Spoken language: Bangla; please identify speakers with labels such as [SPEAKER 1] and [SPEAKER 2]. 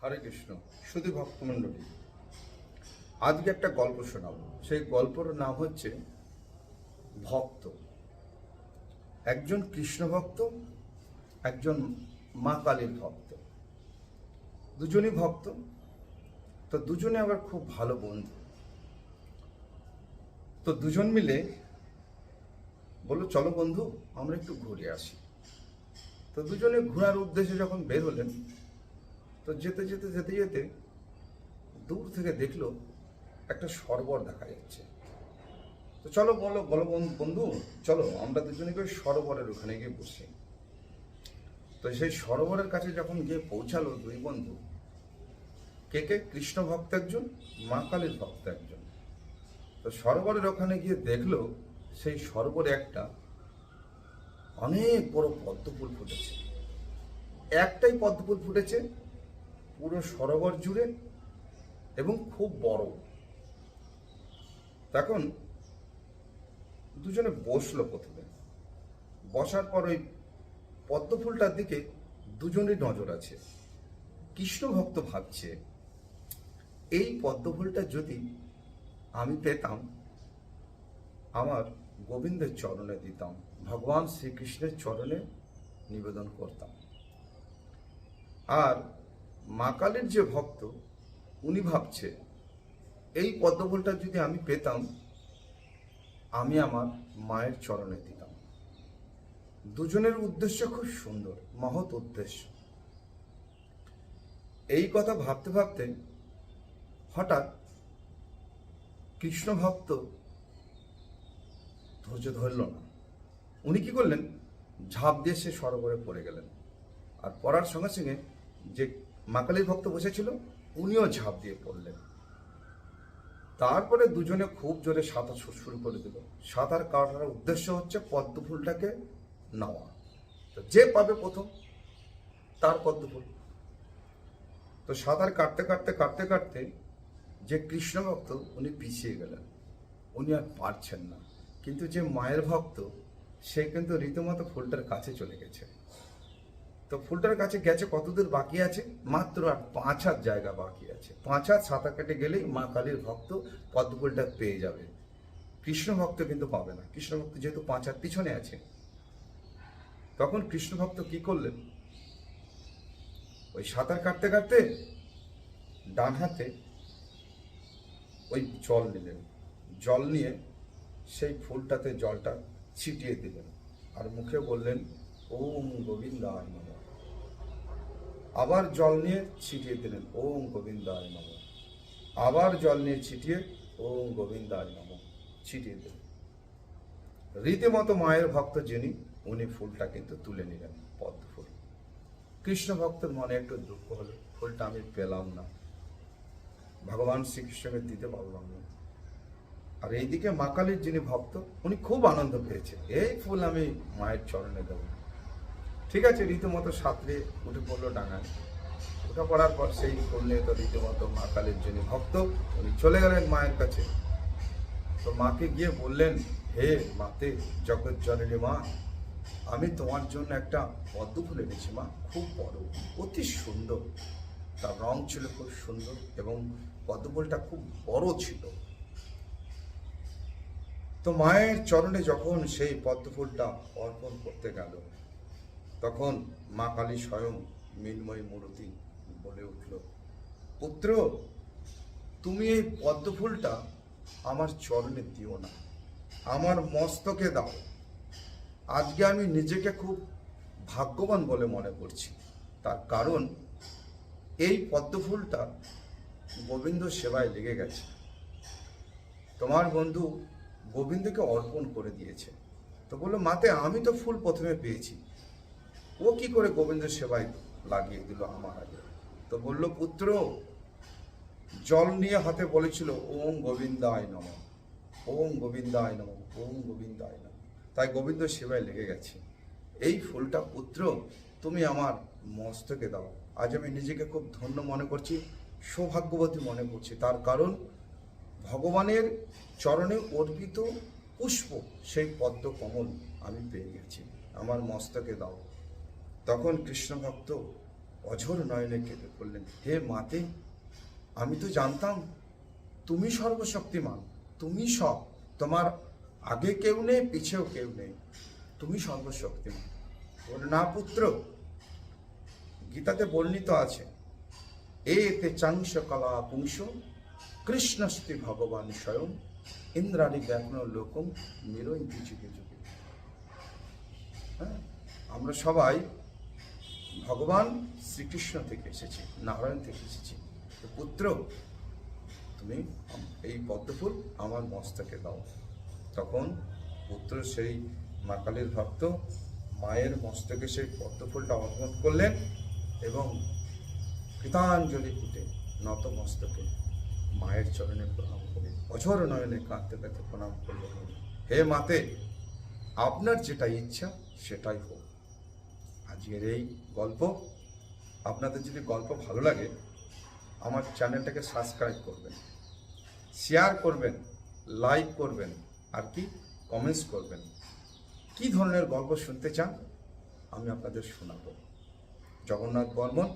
[SPEAKER 1] হরে কৃষ্ণ। শুধু ভক্তমণ্ডলী, আজকে একটা গল্প শোনাবো। সেই গল্পের নাম হচ্ছে ভক্ত। একজন কৃষ্ণ ভক্ত, একজন মা কালীর ভক্ত। দুজনই ভক্ত, তো দুজনে আবার খুব ভালো বন্ধু। তো দুজন মিলে বললো, চলো বন্ধু আমরা একটু ঘুরে আসি। তো দুজনে ঘোরার উদ্দেশ্যে যখন বের হলেন, তো যেতে যেতে যেতে যেতে দূর থেকে দেখলো একটা সরোবর দেখা যাচ্ছে। তো চলো বলো বলো বন্ধু, চলো আমরা দুজনে করে সরোবরের ওখানে গিয়ে বসি। তো সেই সরোবরের কাছে যখন গিয়ে পৌঁছালো দুই বন্ধু, কে কে? কৃষ্ণ ভক্ত একজন, মা কালীর ভক্ত একজন। তো সরোবরের ওখানে গিয়ে দেখলো সেই সরোবরে একটা অনেক বড় পদ্ম ফুল ফুটেছে। একটাই পদ্ম ফুল ফুটেছে পুরো সরোবর জুড়ে, এবং খুব বড়। তখন দুজনে বসলো। প্রথমে বসার পর ওই পদ্ম ফুলটার দিকে দুজনেরই নজর আছে। কৃষ্ণ ভক্ত ভাবছে, এই পদ্ম ফুলটা যদি আমি পেতাম, আমার গোবিন্দের চরণে দিতাম, ভগবান শ্রীকৃষ্ণের চরণে নিবেদন করতাম। আর মা কালীর যে ভক্ত, উনি ভাবছে, এই পদ্ম ফুলটা যদি আমি পেতাম, আমি আমার মায়ের চরণে দিতাম। দুজনের উদ্দেশ্য খুব সুন্দর, মহৎ উদ্দেশ্য। এই কথা ভাবতে ভাবতে হঠাৎ কৃষ্ণ ভক্ত ধৈর্য ধরল না। উনি কি করলেন? ঝাঁপ দিয়ে সে সরোবরে পড়ে গেলেন। আর পড়ার সঙ্গে সঙ্গে যে মা কালীর ভক্ত বসেছিল, উনিও ঝাঁপ দিয়ে পড়লেন। তারপরে দুজনে খুব জোরে সাঁতার শুরু করে দিল। সাঁতার কাটার উদ্দেশ্য হচ্ছে পদ্ম ফুলটাকে নেওয়া। তো যে পাবে প্রথম, তার পদ্ম ফুল। তো সাঁতার কাটতে কাটতে কাটতে কাটতে যে কৃষ্ণ ভক্ত, উনি পিছিয়ে গেলেন, উনি আর পারছেন না। কিন্তু যে মায়ের ভক্ত, সে কিন্তু রীতিমতো ফুলটার কাছে চলে গেছে। তো ফুলটার কাছে গেছে, কতদূর বাকি আছে? মাত্র আর 5 হাত জায়গা বাকি আছে। 5 হাত সাঁতার কেটে গেলেই মা কালীর ভক্ত পদ্ম ফুলটা পেয়ে যাবে। কৃষ্ণ ভক্ত কিন্তু পাবে না। কৃষ্ণ ভক্ত যেহেতু 5 হাত পিছনে আছে। তখন কৃষ্ণ ভক্ত কি করলেন? ওই সাঁতার কাটতে কাটতে ডান হাতে ওই জল নিলেন। জল নিয়ে সেই ফুলটাতে জলটা ছিটিয়ে দিলেন, আর মুখে বললেন, ওম গোবিন্দায় নমঃ। আবার জল নিয়ে ছিটিয়ে দিলেন, ওম গোবিন্দায় নমঃ। আবার জল নিয়ে ছিটিয়ে, ওম গোবিন্দায় নমঃ ছিটিয়ে দিলেন। রীতিমতো মায়ের ভক্ত যিনি, উনি ফুলটা কিন্তু তুলে নিলেন, পদ্ম ফুল। কৃষ্ণ ভক্তের মনে একটু দুঃখ হলো, ফুলটা আমি পেলাম না, ভগবান শ্রীকৃষ্ণকে দিতে পারলাম না। আর এইদিকে মা কালীর যিনি ভক্ত, উনি খুব আনন্দ পেয়েছে, এই ফুল আমি মায়ের চরণে দেব। ঠিক আছে, রীতিমতো সাঁতরে উঠে পড়লো ডাঙায়। উঠে পড়ার পর সেই ফুল নিয়ে তো রীতিমতো মা কালীর যিনি ভক্ত, উনি চলে গেলেন মায়ের কাছে। তো মাকে গিয়ে বললেন, হে মাতে, জগৎ জননী মা, আমি তোমার জন্য একটা পদ্ম ফুল এনেছি মা, খুব বড়, অতি সুন্দর। তার রং ছিল খুব সুন্দর, এবং পদ্ম ফুলটা খুব বড় ছিল। তো মায়ের চরণে যখন সেই পদ্ম ফুলটা অর্পণ করতে গেল, তখন মা কালী স্বয়ং মৃন্ময়ী মূর্তি বলে উঠল, পুত্র, তুমি এই পদ্ম ফুলটা আমার চরণে দিও না, আমার মস্তকে দাও। আজকে আমি নিজেকে খুব ভাগ্যবান বলে মনে করছি। তার কারণ, এই পদ্ম ফুলটা গোবিন্দ সেবায় লেগে গেছে। তোমার বন্ধু গোবিন্দকে অর্পণ করে দিয়েছে। তো বললো, মাতে, আমি তো ফুল প্রথমে পেয়েছি, ও কি করে গোবিন্দ সেবায় লাগিয়ে দিল আমার আগে? তো বলল, পুত্র, জল নিয়ে হাতে বলেছিল, ওম গোবিন্দায় নমঃ, ওম গোবিন্দায় নমঃ, ওম গোবিন্দায় নমঃ। তাই গোবিন্দ সেবায় লেগে গেছে। এই ফুলটা পুত্র তুমি আমার মস্তকে দাও। আজ আমি নিজেকে খুব ধন্য মনে করছি, সৌভাগ্যবতী মনে করছি। তার কারণ, ভগবানের চরণে অর্পিত পুষ্প, সেই পদ্ম কমল আমি পেয়ে গেছি, আমার মস্তকে দাও। তখন কৃষ্ণ ভক্ত অঝোর নয়নে কেঁদে পড়লেন, হে মাতে, আমি তো জানতাম তুমি সর্বশক্তিমান, তুমি সব, তোমার আগে কেউ নেই, পিছেও কেউ নেই, তুমি সর্বশক্তিমান। বলে, না পুত্র, গীতাতে বর্ণিত আছে, এতে চাংশ কলা পুংস কৃষ্ণস্তি ভগবান স্বয়ং ইন্দ্রাণী ব্যাঘ্ন লোকম নিরন্তি যুগে যুগে। হ্যাঁ, আমরা সবাই ভগবান শ্রীকৃষ্ণ থেকে এসেছি, নারায়ণ থেকে এসেছি। তো পুত্র, তুমি এই পদ্মফুল আমার মস্তকে দাও। তখন পুত্র সেই মা কালীর ভক্ত মায়ের মস্তকে সেই পদ্মফুলটা অর্পণ করলেন এবং কৃতাঞ্জলি ফুটে নত মস্তকে মায়ের চরণে প্রণাম করে অঝোর নয়নে কাঁদতে কাঁদতে প্রণাম করলেন, হে মাতে, আপনার যেটা ইচ্ছা সেটাই হোক। আজকের এই গল্প আপনাদের যদি গল্প ভালো লাগে, আমার চ্যানেলটাকে সাবস্ক্রাইব করবেন, শেয়ার করবেন, লাইক করবেন, আর কি কমেন্টস করবেন। কি ধরনের গল্প শুনতে চান আমি আপনাদের শোনাবো। জগন্নাথ বর্মন,